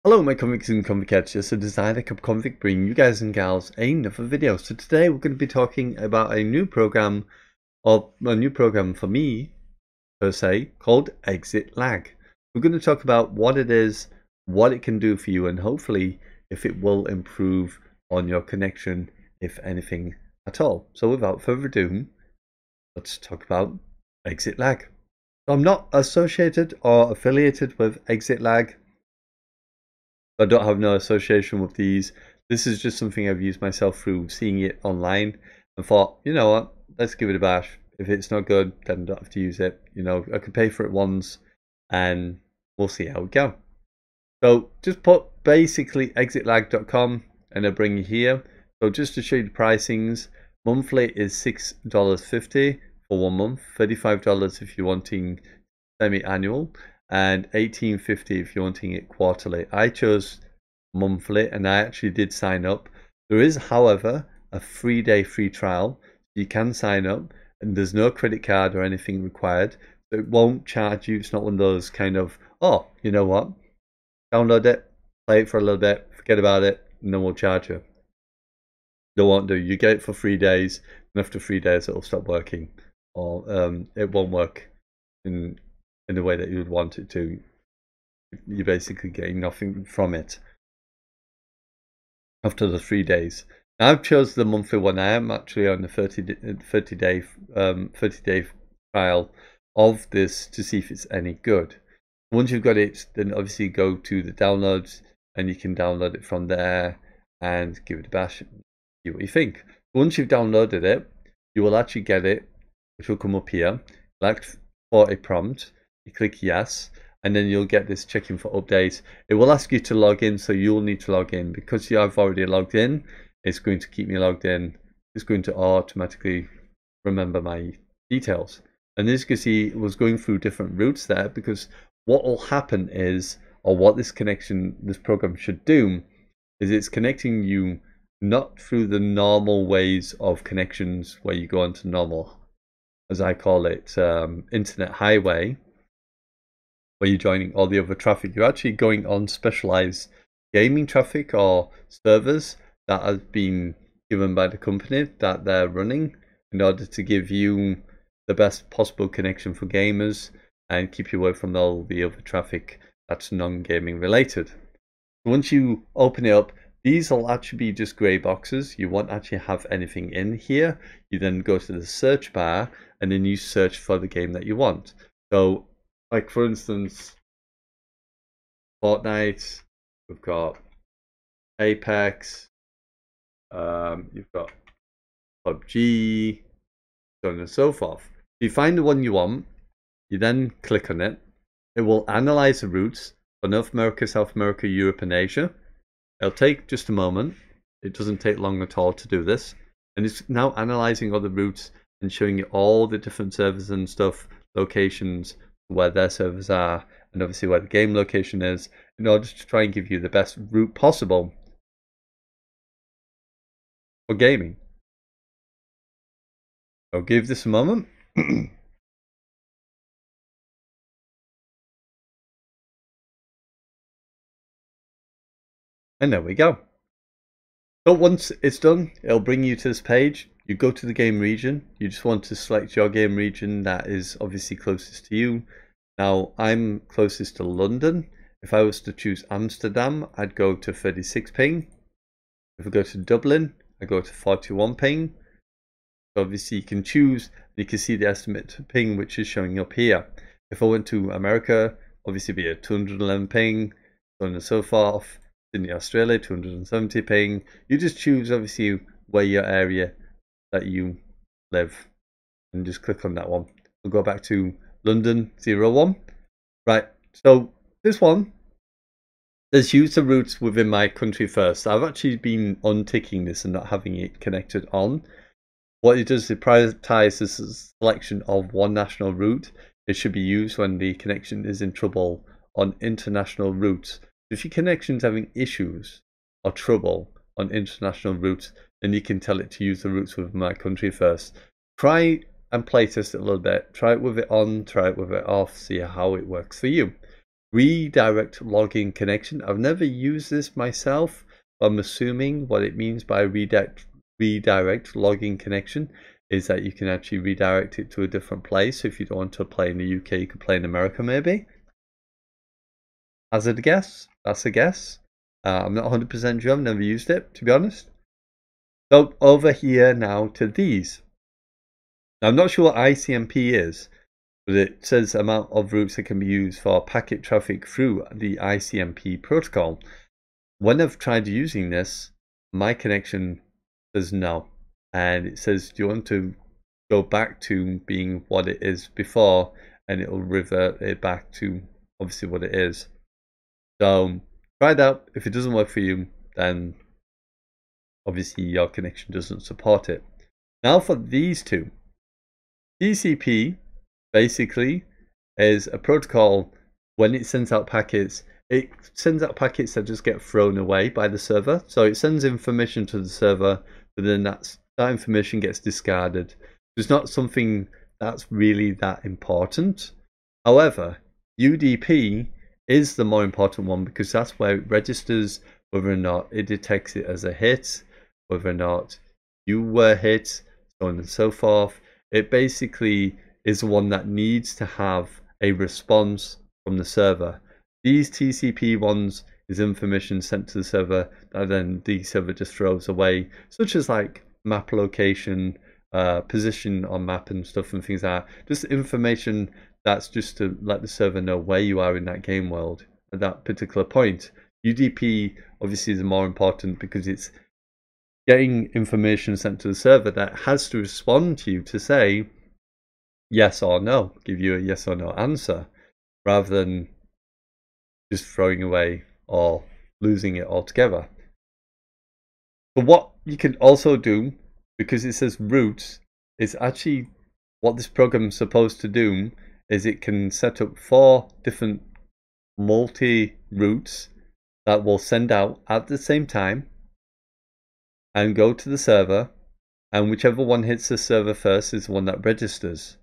Hello my convicts and convicts, just a designer convict bringing you guys and gals another video. So today we're going to be talking about a new program, or a new program for me per se, called Exit Lag. We're going to talk about what it is, what it can do for you, and hopefully if it will improve on your connection, if anything at all. So without further ado, let's talk about Exit Lag. So I'm not associated or affiliated with Exit Lag. I don't have no association with these. This is just something I've used myself through seeing it online and thought, you know what, let's give it a bash. If it's not good, then I don't have to use it. You know, I could pay for it once and we'll see how we go. So just put basically exitlag.com and it'll bring you here. So just to show you the pricings, monthly is $6.50 for 1 month, $35 if you're wanting semi-annual, and $18.50 if you're wanting it quarterly. I chose monthly and I actually did sign up. There is, however, a 3-day free trial. You can sign up and there's no credit card or anything required. So it won't charge you. It's not one of those kind of, oh, you know what? Download it, play it for a little bit, forget about it, and then we'll charge you. They won't do. You get it for 3 days, and after 3 days it'll stop working, or it won't work in the way that you would want it to. You're basically getting nothing from it after the 3 days. Now I've chosen the monthly one. I am actually on the 30 day trial of this to see if it's any good. Once you've got it, then obviously go to the downloads and you can download it from there and give it a bash and see what you think. Once you've downloaded it, you will actually get it, which will come up here. Select for a prompt, you click yes, and then you'll get this checking for updates. It will ask you to log in, so you'll need to log in. Because I've already logged in, it's going to keep me logged in. It's going to automatically remember my details. And as you can see, it was going through different routes there, because what will happen is, or what this program should do, is it's connecting you not through the normal ways of connections where you go onto normal, as I call it, internet highway, where you're joining all the other traffic. You're actually going on specialized gaming traffic or servers that have been given by the company that they're running in order to give you the best possible connection for gamers and keep you away from all the other traffic that's non-gaming related. Once you open it up, these will actually be just grey boxes. You won't actually have anything in here. You then go to the search bar and then you search for the game that you want. So, like for instance, Fortnite, we've got Apex, you've got PUBG, so on and so forth. You find the one you want, you then click on it. It will analyze the routes for North America, South America, Europe, and Asia. It'll take just a moment. It doesn't take long at all to do this. And it's now analyzing all the routes and showing you all the different servers and stuff, locations, where their servers are, and obviously where the game location is, in order to try and give you the best route possible for gaming. I'll give this a moment. And there we go. So once it's done, it'll bring you to this page. You go to the game region. You just want to select your game region that is obviously closest to you. Now, I'm closest to London. If I was to choose Amsterdam, I'd go to 36 ping. If I go to Dublin, I go to 41 ping. So obviously you can choose, you can see the estimate ping which is showing up here. If I went to America, obviously it'd be a 211 ping, so on and so forth. Sydney, Australia, 270 ping. You just choose obviously where your area that you live and just click on that one. We'll go back to London 01. Right, so this one, let's use the routes within my country first. I've actually been unticking this and not having it connected on. What it does is it prioritizes the selection of one national route. It should be used when the connection is in trouble on international routes. If your connection's having issues or trouble on international routes, then you can tell it to use the routes within my country first. Try and play test it a little bit. Try it with it on, try it with it off, see how it works for you. redirect login connection. I've never used this myself, but I'm assuming what it means by redirect login connection is that you can actually redirect it to a different place. So if you don't want to play in the UK, you could play in America maybe. Hazard a guess. That's a guess. I'm not 100% sure. I've never used it, to be honest. So over here now to these. Now, I'm not sure what ICMP is, but it says amount of routes that can be used for packet traffic through the ICMP protocol. When I've tried using this, my connection says no. And it says, do you want to go back to being what it is before? And it will revert it back to obviously what it is. So try it out. If it doesn't work for you, then obviously your connection doesn't support it. Now for these two. TCP basically is a protocol. When it sends out packets, it sends out packets that just get thrown away by the server. So it sends information to the server, but then that information gets discarded. It's not something that's really that important. However, UDP is the more important one because that's where it registers whether or not it detects it as a hit, whether or not you were hit, so on and so forth. It basically is the one that needs to have a response from the server. These TCP ones is information sent to the server that then the server just throws away, such as like map location, position on map and stuff and things like that. Just information that's just to let the server know where you are in that game world at that particular point. UDP obviously is more important because it's getting information sent to the server that has to respond to you to say yes or no, give you a yes or no answer, rather than just throwing away or losing it altogether. But what you can also do, because it says routes, is actually what this program is supposed to do is it can set up 4 different multi-routes that will send out at the same time and go to the server, and whichever one hits the server first is the one that registers.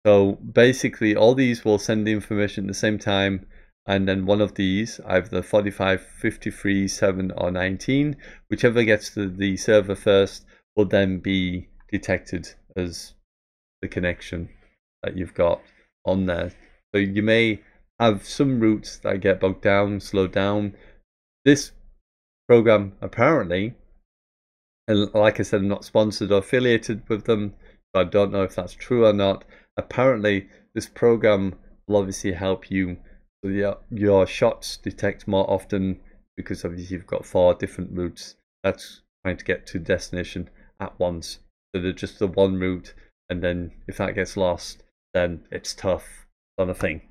So basically all these will send the information at the same time, and then one of these, either 45, 53, 7 or 19, whichever gets to the server first will then be detected as the connection that you've got on there. So you may have some routes that get bogged down, slowed down. This program apparently, and like I said, I'm not sponsored or affiliated with them, so I don't know if that's true or not. Apparently this program will obviously help you so your shots detect more often, because obviously you've got 4 different routes that's trying to get to destination at once. So they're just the one route, and then if that gets lost, then it's tough on a thing.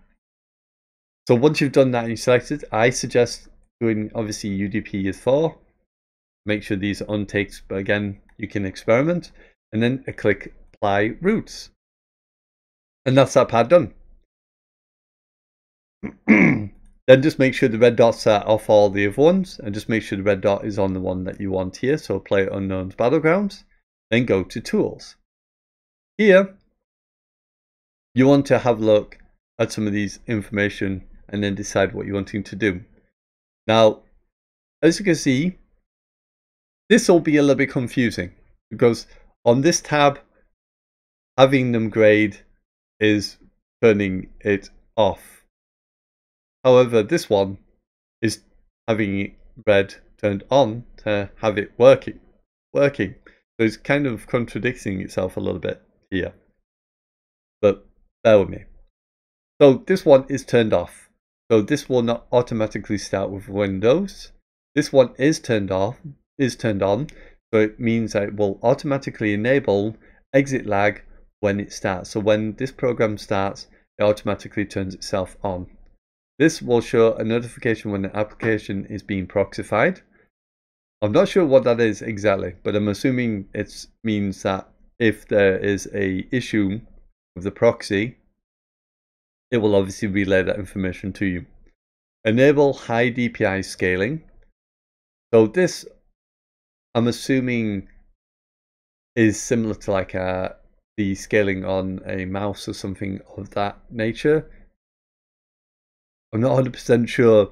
So once you've done that and you selected, I suggest doing obviously UDP is 4. Make sure these are unticked, but again, you can experiment, and then click apply routes. And that's that part done. Then just make sure the red dots are off all the other ones, and just make sure the red dot is on the one that you want here. So PlayerUnknown's Battlegrounds. Then go to Tools. Here, you want to have a look at some of these information and then decide what you're wanting to do. Now, as you can see, this will be a little bit confusing because on this tab, having them grayed is turning it off. However, this one is having it red turned on to have it working. So it's kind of contradicting itself a little bit here. But bear with me. So this one is turned off. So this will not automatically start with Windows. This one is turned on. So it means that it will automatically enable exit lag when it starts. So when this program starts, it automatically turns itself on. This will show a notification when the application is being proxified. I'm not sure what that is exactly, but I'm assuming it means that if there is an issue with the proxy, it will obviously relay that information to you. Enable high DPI scaling. So this, I'm assuming, is similar to like the scaling on a mouse or something of that nature. I'm not 100% sure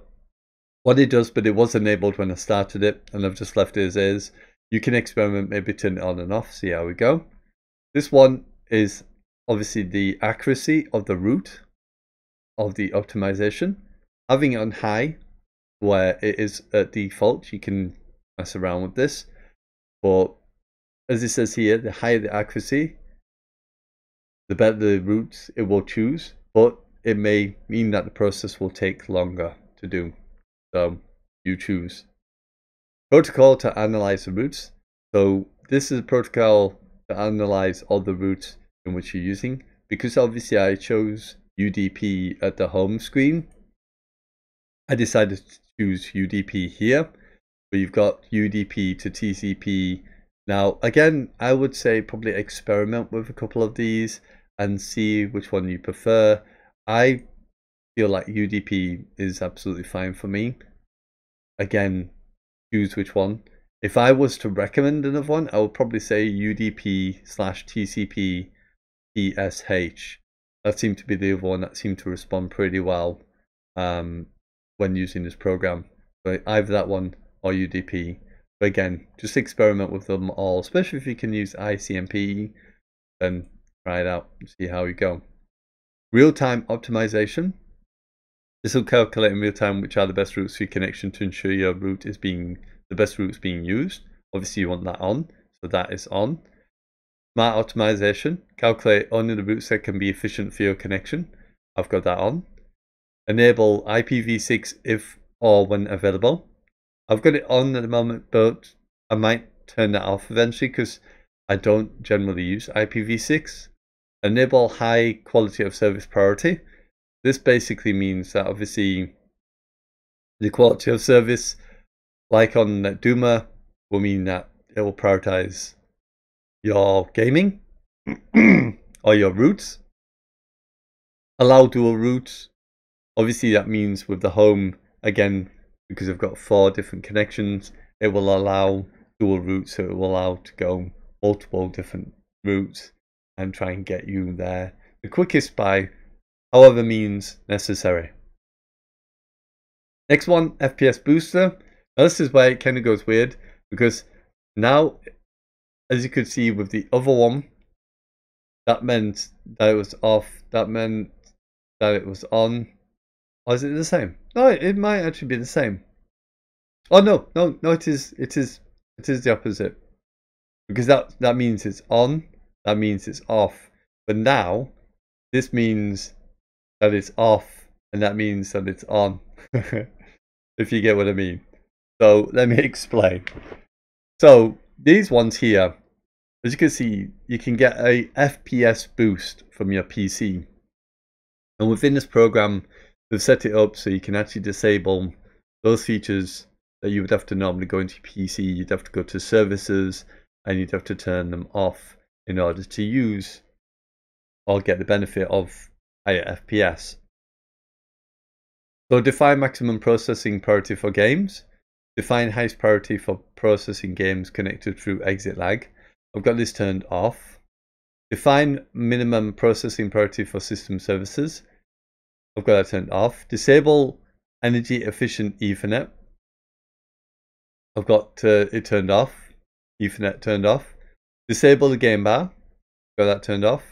what it does, but it was enabled when I started it, and I've just left it as is. You can experiment, maybe turn it on and off, see how we go. This one is obviously the accuracy of the root of the optimization. Having it on high, where it is at default, you can mess around with this. But as it says here, the higher the accuracy, the better the routes it will choose. But it may mean that the process will take longer to do. So you choose. Protocol to analyze the routes. So this is a protocol to analyze all the routes in which you're using. Because obviously I chose UDP at the home screen, I decided to choose UDP here. But you've got UDP to TCP. Now, again, I would say probably experiment with a couple of these and see which one you prefer. I feel like UDP is absolutely fine for me. Again, choose which one. If I was to recommend another one, I would probably say UDP/TCP PSH. That seemed to be the other one that seemed to respond pretty well when using this program. So either that one or UDP. But again, just experiment with them all, especially if you can use ICMP, then try it out and see how you go. Real-time optimization. This will calculate in real time which are the best routes for your connection to ensure your route is the best route is being used. Obviously you want that on, so that is on. Smart optimization. Calculate only the routes that can be efficient for your connection. I've got that on. Enable IPv6 if or when available. I've got it on at the moment, but I might turn that off eventually because I don't generally use IPv6. Enable high quality of service priority. This basically means that obviously the quality of service, like on Duma, will mean that it will prioritize your gaming or your routes. Allow dual routes. Obviously that means with the home, again, because I've got 4 different connections, it will allow dual routes, so it will allow to go multiple different routes and try and get you there the quickest by however means necessary. Next one, FPS Booster. Now this is where it kind of goes weird, because now, as you could see with the other one, that meant that it was off, that meant that it was on. Or is it the same? No, it might actually be the same. Oh no, it is the opposite. Because that means it's on, that means it's off. But now, this means that it's off, and that means that it's on. If you get what I mean. So let me explain. So these ones here, as you can see, you can get a FPS boost from your PC. And within this program, they've set it up so you can actually disable those features that you would have to normally go into your PC. You'd have to go to services and you'd have to turn them off in order to use or get the benefit of higher FPS. So define maximum processing priority for games. Define highest priority for processing games connected through exit lag. I've got this turned off. Define minimum processing priority for system services. I've got that turned off. Disable energy efficient Ethernet. I've got it turned off. Ethernet turned off. Disable the game bar. Got that turned off.